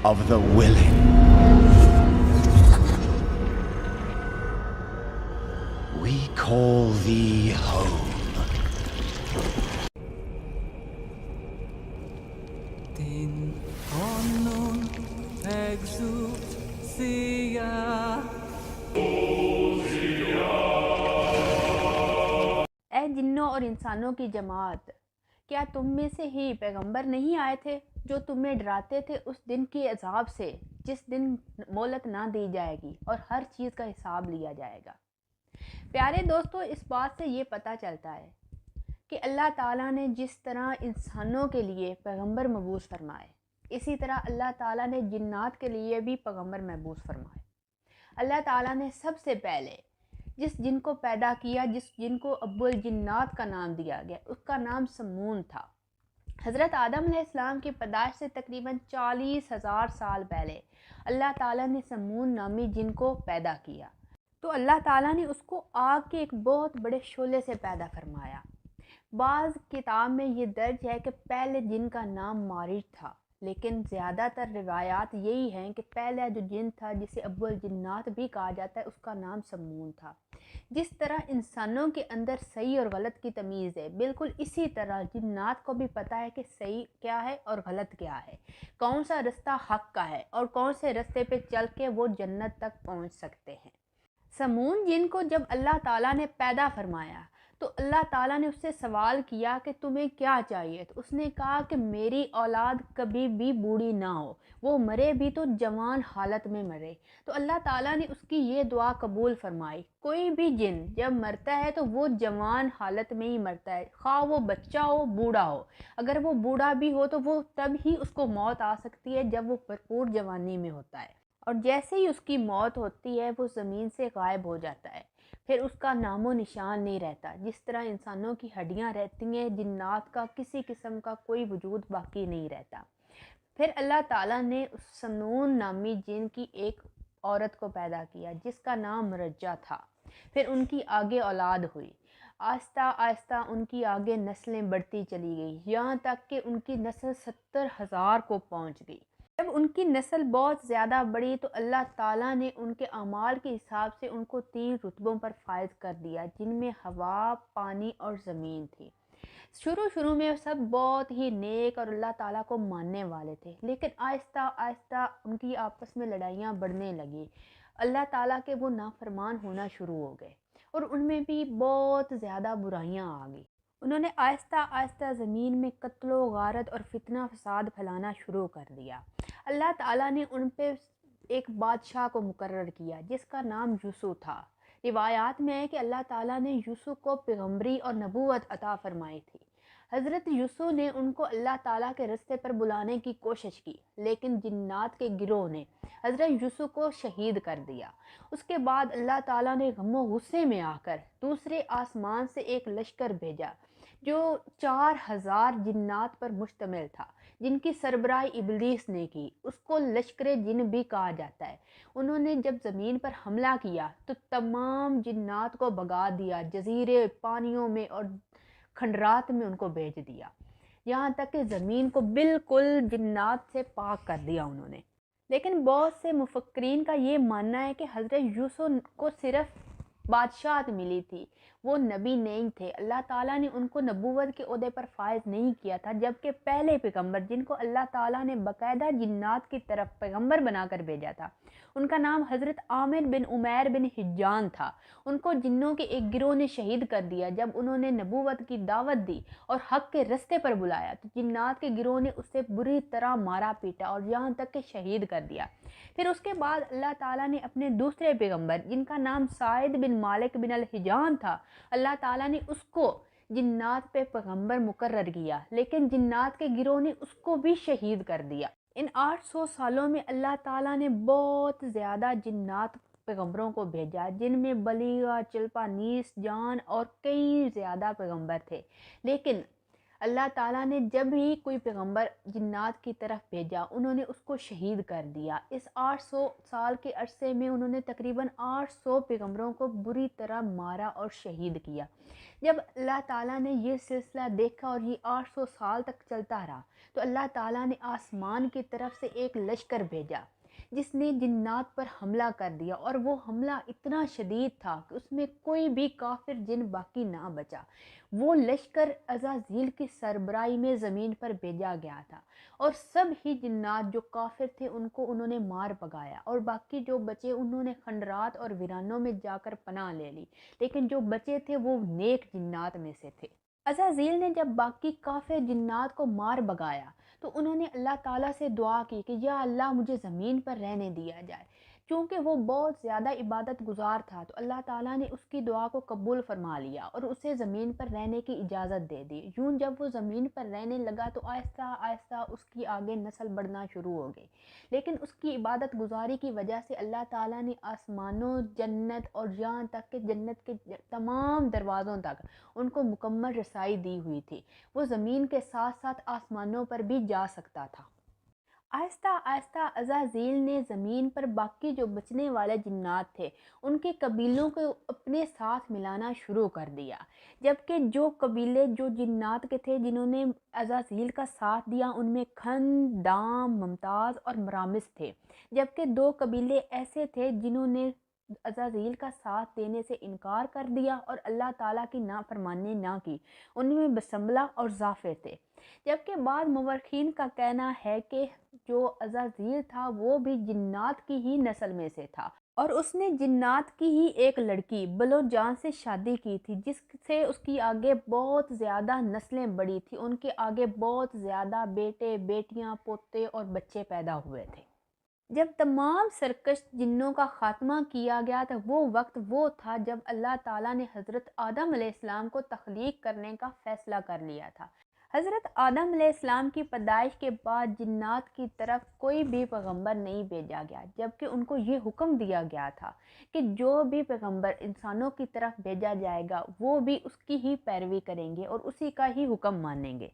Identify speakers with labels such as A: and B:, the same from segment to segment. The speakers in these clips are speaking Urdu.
A: of the willing. We call thee home.
B: Den honom exousia.
C: اے جنوں اور انسانوں کی جماعت، کیا تم میں سے ہی پیغمبر نہیں آئے تھے جو تمہیں ڈراتے تھے اس دن کے عذاب سے جس دن مہلت نہ دی جائے گی اور ہر چیز کا حساب لیا جائے گا۔ پیارے دوستو، اس بات سے یہ پتہ چلتا ہے کہ اللہ تعالیٰ نے جس طرح انسانوں کے لیے پیغمبر مبعوث فرمائے، اسی طرح اللہ تعالیٰ نے جنات کے لیے بھی پیغمبر مبعوث فرمائے۔ اللہ تعالیٰ نے سب سے پہلے جس جن کو پیدا کیا، جس جن کو ابو الجنات کا نام دیا گیا، اس کا نام سمون تھا۔ حضرت آدم علیہ السلام کی پیدائش سے تقریباً 40,000 سال پہلے اللہ تعالیٰ نے سمون نامی جن کو پیدا کیا، تو اللہ تعالیٰ نے اس کو آگ کے ایک بہت بڑے شعلے سے پیدا فرمایا۔ بعض کتاب میں یہ درج ہے کہ پہلے جن کا نام مارج تھا، لیکن زیادہ تر روایات یہی ہیں کہ پہلا جو جن تھا جسے ابو الجنات بھی کہا جاتا ہے، اس کا نام سمون تھا۔ جس طرح انسانوں کے اندر صحیح اور غلط کی تمیز ہے، بالکل اسی طرح جنات کو بھی پتہ ہے کہ صحیح کیا ہے اور غلط کیا ہے، کون سا رستہ حق کا ہے اور کون سے رستے پہ چل کے وہ جنت تک پہنچ سکتے ہیں۔ سمون جن کو جب اللہ تعالیٰ نے پیدا فرمایا تو اللہ تعالیٰ نے اس سے سوال کیا کہ تمہیں کیا چاہیے، تو اس نے کہا کہ میری اولاد کبھی بھی بوڑھی نہ ہو، وہ مرے بھی تو جوان حالت میں مرے۔ تو اللہ تعالیٰ نے اس کی یہ دعا قبول فرمائی۔ کوئی بھی جن جب مرتا ہے تو وہ جوان حالت میں ہی مرتا ہے، خواہ وہ بچہ ہو بوڑھا ہو۔ اگر وہ بوڑھا بھی ہو تو وہ تب ہی اس کو موت آ سکتی ہے جب وہ بھرپور جوانی میں ہوتا ہے، اور جیسے ہی اس کی موت ہوتی ہے وہ زمین سے غائب ہو جاتا ہے، پھر اس کا نام و نشان نہیں رہتا۔ جس طرح انسانوں کی ہڈیاں رہتی ہیں، جنات کا کسی قسم کا کوئی وجود باقی نہیں رہتا۔ پھر اللہ تعالیٰ نے اس سمون نامی جن کی ایک عورت کو پیدا کیا جس کا نام مرجع تھا۔ پھر ان کی آگے اولاد ہوئی، آہستہ آہستہ ان کی آگے نسلیں بڑھتی چلی گئی، یہاں تک کہ ان کی نسل 70,000 کو پہنچ گئی۔ جب ان کی نسل بہت زیادہ بڑھی تو اللہ تعالیٰ نے ان کے اعمال کے حساب سے ان کو 3 رتبوں پر فائز کر دیا، جن میں ہوا، پانی اور زمین تھی۔ شروع میں سب بہت ہی نیک اور اللہ تعالیٰ کو ماننے والے تھے، لیکن آہستہ آہستہ ان کی آپس میں لڑائیاں بڑھنے لگیں، اللہ تعالیٰ کے وہ نافرمان ہونا شروع ہو گئے اور ان میں بھی بہت زیادہ برائیاں آ گئی۔ انہوں نے آہستہ آہستہ زمین میں قتل و غارت اور فتنہ فساد پھیلانا شروع کر دیا۔ اللہ تعالیٰ نے ان پہ ایک بادشاہ کو مقرر کیا جس کا نام یوسف تھا۔ روایات میں ہے کہ اللہ تعالیٰ نے یوسف کو پیغمبری اور نبوت عطا فرمائی تھی۔ حضرت یوسف نے ان کو اللہ تعالیٰ کے رستے پر بلانے کی کوشش کی، لیکن جنات کے گروہ نے حضرت یوسف کو شہید کر دیا۔ اس کے بعد اللہ تعالیٰ نے غم و غصے میں آ کر دوسرے آسمان سے ایک لشکر بھیجا جو 4,000 جنات پر مشتمل تھا، جن کی سربراہی ابلیس نے کی۔ اس کو لشکر جن بھی کہا جاتا ہے۔ انہوں نے جب زمین پر حملہ کیا تو تمام جنات کو بھگا دیا، جزیرے، پانیوں میں اور کھنڈرات میں ان کو بھیج دیا، یہاں تک کہ زمین کو بالکل جنات سے پاک کر دیا انہوں نے۔ لیکن بہت سے مفکرین کا یہ ماننا ہے کہ حضرت یوسف کو صرف بادشاہت ملی تھی، وہ نبی نہیں تھے۔ اللہ تعالیٰ نے ان کو نبوت کے عہدے پر فائز نہیں کیا تھا، جبکہ پہلے پیغمبر جن کو اللہ تعالیٰ نے باقاعدہ جنات کی طرف پیغمبر بنا کر بھیجا تھا، ان کا نام حضرت عامر بن عمیر بن حجان تھا۔ ان کو جنوں کے ایک گروہ نے شہید کر دیا جب انہوں نے نبوت کی دعوت دی اور حق کے رستے پر بلایا، تو جنات کے گروہ نے اسے بری طرح مارا پیٹا اور یہاں تک کہ شہید کر دیا۔ پھر اس کے بعد اللہ تعالیٰ نے اپنے دوسرے پیغمبر جن کا نام سعید بن مالک بن الحجان تھا، اللہ تعالیٰ نے اس کو جنات پہ پیغمبر مقرر کیا، لیکن جنات کے گروہ نے اس کو بھی شہید کر دیا۔ ان 800 سالوں میں اللہ تعالیٰ نے بہت زیادہ جنات پیغمبروں کو بھیجا، جن میں بلیغا، چلپا نیس، جان اور کئی زیادہ پیغمبر تھے، لیکن اللہ تعالیٰ نے جب ہی کوئی پیغمبر جنات کی طرف بھیجا انہوں نے اس کو شہید کر دیا۔ اس 800 سال کے عرصے میں انہوں نے تقریباً 800 پیغمبروں کو بری طرح مارا اور شہید کیا۔ جب اللہ تعالیٰ نے یہ سلسلہ دیکھا اور یہ 800 سال تک چلتا رہا تو اللہ تعالیٰ نے آسمان کی طرف سے ایک لشکر بھیجا جس نے جنات پر حملہ کر دیا، اور وہ حملہ اتنا شدید تھا کہ اس میں کوئی بھی کافر جن باقی نہ بچا۔ وہ لشکر عزازیل کی سربراہی میں زمین پر بھیجا گیا تھا، اور سب ہی جنات جو کافر تھے ان کو انہوں نے مار بگایا، اور باقی جو بچے انہوں نے خنڈرات اور ویرانوں میں جا کر پناہ لے لی، لیکن جو بچے تھے وہ نیک جنات میں سے تھے۔ عزازیل نے جب باقی کافر جنات کو مار بگایا تو انہوں نے اللہ تعالیٰ سے دعا کی کہ یا اللہ مجھے زمین پر رہنے دیا جائے۔ چونکہ وہ بہت زیادہ عبادت گزار تھا تو اللہ تعالیٰ نے اس کی دعا کو قبول فرما لیا اور اسے زمین پر رہنے کی اجازت دے دی۔ یوں جب وہ زمین پر رہنے لگا تو آہستہ آہستہ اس کی آگے نسل بڑھنا شروع ہو گئی، لیکن اس کی عبادت گزاری کی وجہ سے اللہ تعالیٰ نے آسمانوں، جنت اور یہاں تک کہ جنت کے تمام دروازوں تک ان کو مکمل رسائی دی ہوئی تھی۔ وہ زمین کے ساتھ ساتھ آسمانوں پر بھی جا سکتا تھا۔ آہستہ آہستہ عزازیل نے زمین پر باقی جو بچنے والے جنات تھے ان کے قبیلوں کو اپنے ساتھ ملانا شروع کر دیا، جبکہ جو قبیلے جو جنات کے تھے جنہوں نے عزازیل کا ساتھ دیا ان میں کھند، دام، ممتاز اور مرامس تھے، جبکہ 2 قبیلے ایسے تھے جنہوں نے عزازیل کا ساتھ دینے سے انکار کر دیا اور اللہ تعالیٰ کی نافرمانی نہ کی، ان میں بسملہ اور ظافر تھے۔ جبکہ بعض مورخین کا کہنا ہے کہ جو عزازیل تھا وہ بھی جنات کی ہی نسل میں سے تھا، اور اس نے جنات کی ہی ایک لڑکی بلوجان سے شادی کی تھی، جس سے اس کی آگے بہت زیادہ نسلیں بڑھی تھیں، ان کے آگے بہت زیادہ بیٹے، بیٹیاں، پوتے اور بچے پیدا ہوئے تھے۔ جب تمام سرکش جنوں کا خاتمہ کیا گیا تو وہ وقت وہ تھا جب اللہ تعالیٰ نے حضرت آدم علیہ السلام کو تخلیق کرنے کا فیصلہ کر لیا تھا۔ حضرت آدم علیہ السلام کی پیدائش کے بعد جنات کی طرف کوئی بھی پیغمبر نہیں بھیجا گیا، جبکہ ان کو یہ حکم دیا گیا تھا کہ جو بھی پیغمبر انسانوں کی طرف بھیجا جائے گا وہ بھی اس کی ہی پیروی کریں گے اور اسی کا ہی حکم مانیں گے۔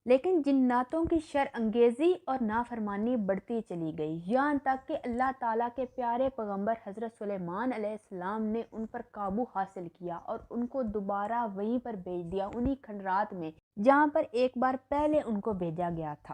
C: لیکن جناتوں کی شر انگیزی اور نافرمانی بڑھتی چلی گئی، یہاں تک کہ اللہ تعالیٰ کے پیارے پیغمبر حضرت سلیمان علیہ السلام نے ان پر قابو حاصل کیا اور ان کو دوبارہ وہیں پر بھیج دیا، انہی کھنڈرات میں جہاں پر ایک بار پہلے ان کو بھیجا گیا تھا۔